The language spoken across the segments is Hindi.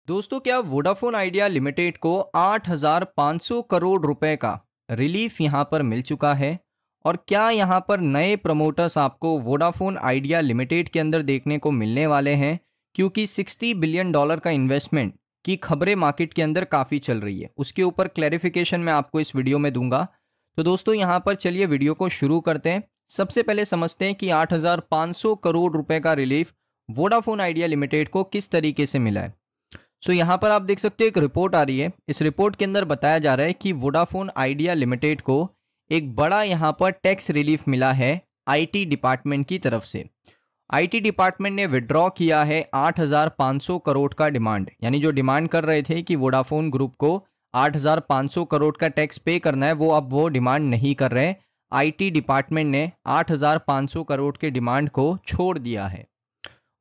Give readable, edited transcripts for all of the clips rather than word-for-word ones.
दोस्तों, क्या वोडाफोन आइडिया लिमिटेड को 8,500 करोड़ रुपए का रिलीफ यहां पर मिल चुका है? और क्या यहां पर नए प्रमोटर्स आपको वोडाफोन आइडिया लिमिटेड के अंदर देखने को मिलने वाले हैं? क्योंकि $60 बिलियन का इन्वेस्टमेंट की खबरें मार्केट के अंदर काफ़ी चल रही है। उसके ऊपर क्लैरिफिकेशन मैं आपको इस वीडियो में दूंगा। तो दोस्तों, यहां पर चलिए वीडियो को शुरू करते हैं। सबसे पहले समझते हैं कि 8,500 करोड़ रुपए का रिलीफ वोडाफोन आइडिया लिमिटेड को किस तरीके से मिला है। यहाँ पर आप देख सकते हो एक रिपोर्ट आ रही है। इस रिपोर्ट के अंदर बताया जा रहा है कि वोडाफोन आइडिया लिमिटेड को एक बड़ा यहाँ पर टैक्स रिलीफ मिला है आईटी डिपार्टमेंट की तरफ से। आईटी डिपार्टमेंट ने विड्रॉ किया है 8,500 करोड़ का डिमांड, यानी जो डिमांड कर रहे थे कि वोडाफोन ग्रुप को 8,500 करोड़ का टैक्स पे करना है, वो अब वो डिमांड नहीं कर रहे। आईटी डिपार्टमेंट ने 8,500 करोड़ के डिमांड को छोड़ दिया है।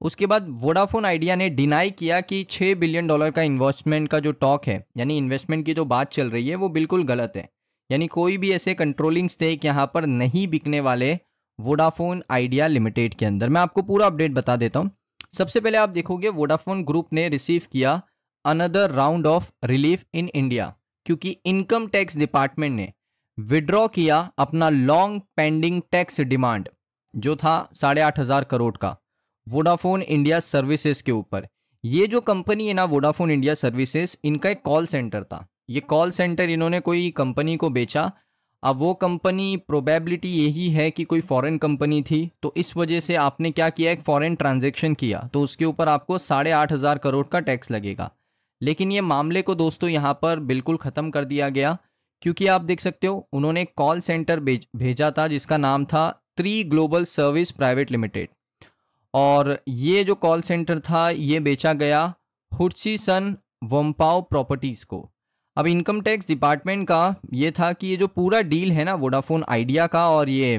उसके बाद वोडाफोन आइडिया ने डिनाई किया कि $6 बिलियन का इन्वेस्टमेंट का जो टॉक है, यानी इन्वेस्टमेंट की जो बात चल रही है, वो बिल्कुल गलत है। यानी कोई भी ऐसे कंट्रोलिंग स्टेक यहाँ पर नहीं बिकने वाले वोडाफोन आइडिया लिमिटेड के अंदर। मैं आपको पूरा अपडेट बता देता हूँ। सबसे पहले आप देखोगे वोडाफोन ग्रुप ने रिसीव किया another round of relief in India, क्योंकि इनकम टैक्स डिपार्टमेंट ने विड्रॉ किया अपना लॉन्ग पेंडिंग टैक्स डिमांड जो था 8,500 करोड़ का वोडाफोन इंडिया सर्विसेज के ऊपर। ये जो कंपनी है ना, वोडाफोन इंडिया सर्विसेज, इनका एक कॉल सेंटर था। ये कॉल सेंटर इन्होंने कोई कंपनी को बेचा। अब वो कंपनी प्रोबेबिलिटी यही है कि कोई फॉरेन कंपनी थी, तो इस वजह से आपने क्या किया, एक फॉरेन ट्रांजैक्शन किया, तो उसके ऊपर आपको 8,500 करोड़ का टैक्स लगेगा। लेकिन ये मामले को दोस्तों यहाँ पर बिल्कुल ख़त्म कर दिया गया, क्योंकि आप देख सकते हो उन्होंने कॉल सेंटर भेजा था जिसका नाम था 3 ग्लोबल सर्विस प्राइवेट लिमिटेड, और ये जो कॉल सेंटर था ये बेचा गया हुडसीसन वोम्पाओ प्रॉपर्टीज़ को। अब इनकम टैक्स डिपार्टमेंट का ये था कि ये जो पूरा डील है ना वोडाफोन आइडिया का और ये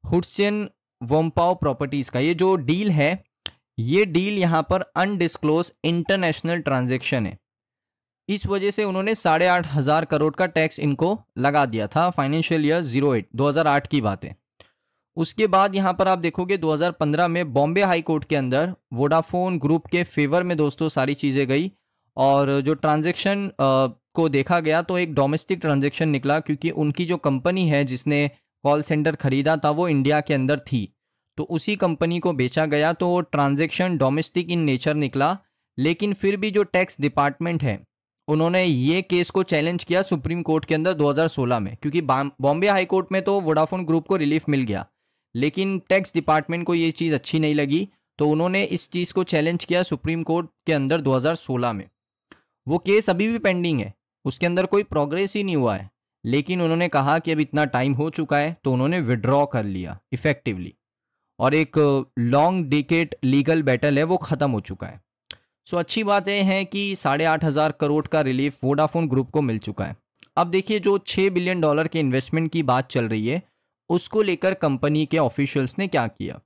हुडसन वोम्पाओ प्रॉपर्टीज़ का, ये जो डील है, ये डील यहाँ पर अनडिस्क्लोज इंटरनेशनल ट्रांजैक्शन है। इस वजह से उन्होंने 8,500 करोड़ का टैक्स इनको लगा दिया था। फाइनेंशियल ईयर 08 2008 की बात है। उसके बाद यहाँ पर आप देखोगे 2015 में बॉम्बे हाई कोर्ट के अंदर वोडाफोन ग्रुप के फेवर में दोस्तों सारी चीज़ें गई, और जो ट्रांजैक्शन को देखा गया तो एक डोमेस्टिक ट्रांजैक्शन निकला, क्योंकि उनकी जो कंपनी है जिसने कॉल सेंटर खरीदा था वो इंडिया के अंदर थी, तो उसी कंपनी को बेचा गया, तो ट्रांजैक्शन डोमेस्टिक इन नेचर निकला। लेकिन फिर भी जो टैक्स डिपार्टमेंट है उन्होंने ये केस को चैलेंज किया सुप्रीम कोर्ट के अंदर 2016 में, क्योंकि बॉम्बे हाई कोर्ट में तो वोडाफोन ग्रुप को रिलीफ मिल गया, लेकिन टैक्स डिपार्टमेंट को ये चीज़ अच्छी नहीं लगी, तो उन्होंने इस चीज़ को चैलेंज किया सुप्रीम कोर्ट के अंदर 2016 में। वो केस अभी भी पेंडिंग है, उसके अंदर कोई प्रोग्रेस ही नहीं हुआ है, लेकिन उन्होंने कहा कि अब इतना टाइम हो चुका है, तो उन्होंने विड्रॉ कर लिया इफेक्टिवली, और एक लॉन्ग डिकेड लीगल बैटल है वो ख़त्म हो चुका है। सो अच्छी बात यह है कि 8,500 करोड़ का रिलीफ वोडाफोन ग्रुप को मिल चुका है। अब देखिए, जो $6 बिलियन के इन्वेस्टमेंट की बात चल रही है उसको लेकर कंपनी के ऑफिशियल्स ने क्या किया।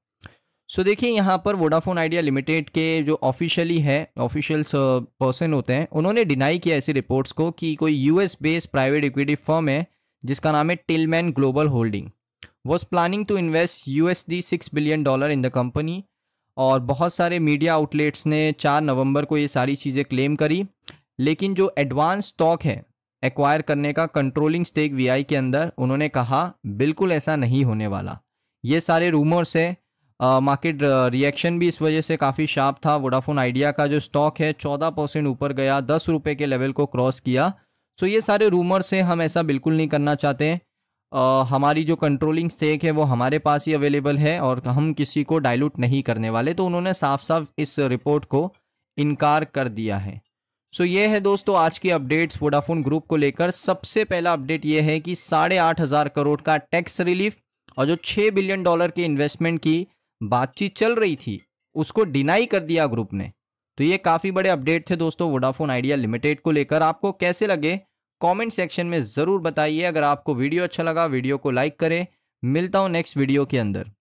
देखिए, यहाँ पर वोडाफोन आइडिया लिमिटेड के जो ऑफिशियली है, ऑफिशियल्स पर्सन होते हैं, उन्होंने डिनाई किया ऐसी रिपोर्ट्स को कि कोई US based private equity firm है जिसका नाम है Tillman Global Holding, was planning to invest $6 billion in the company. और बहुत सारे मीडिया आउटलेट्स ने 4 नवंबर को ये सारी चीज़ें क्लेम करी, लेकिन जो एडवांस स्टॉक है एक्वायर करने का कंट्रोलिंग स्टेक वीआई के अंदर, उन्होंने कहा बिल्कुल ऐसा नहीं होने वाला, ये सारे रूमर्स है। मार्केट रिएक्शन भी इस वजह से काफ़ी शार्प था। वोडाफोन आइडिया का जो स्टॉक है 14% ऊपर गया, 10 रुपये के लेवल को क्रॉस किया। ये सारे रूमर्स हैं, हम ऐसा बिल्कुल नहीं करना चाहते हैं। हमारी जो कंट्रोलिंग स्टेक है वो हमारे पास ही अवेलेबल है और हम किसी को डाइल्यूट नहीं करने वाले, तो उन्होंने साफ साफ इस रिपोर्ट को इनकार कर दिया है। ये है दोस्तों आज की अपडेट्स वोडाफोन ग्रुप को लेकर। सबसे पहला अपडेट ये है कि 8,500 करोड़ का टैक्स रिलीफ और जो $6 बिलियन के इन्वेस्टमेंट की बातचीत चल रही थी उसको डिनाई कर दिया ग्रुप ने। तो ये काफ़ी बड़े अपडेट थे दोस्तों वोडाफोन आइडिया लिमिटेड को लेकर। आपको कैसे लगे कमेंट सेक्शन में ज़रूर बताइए। अगर आपको वीडियो अच्छा लगा वीडियो को लाइक करें। मिलता हूँ नेक्स्ट वीडियो के अंदर।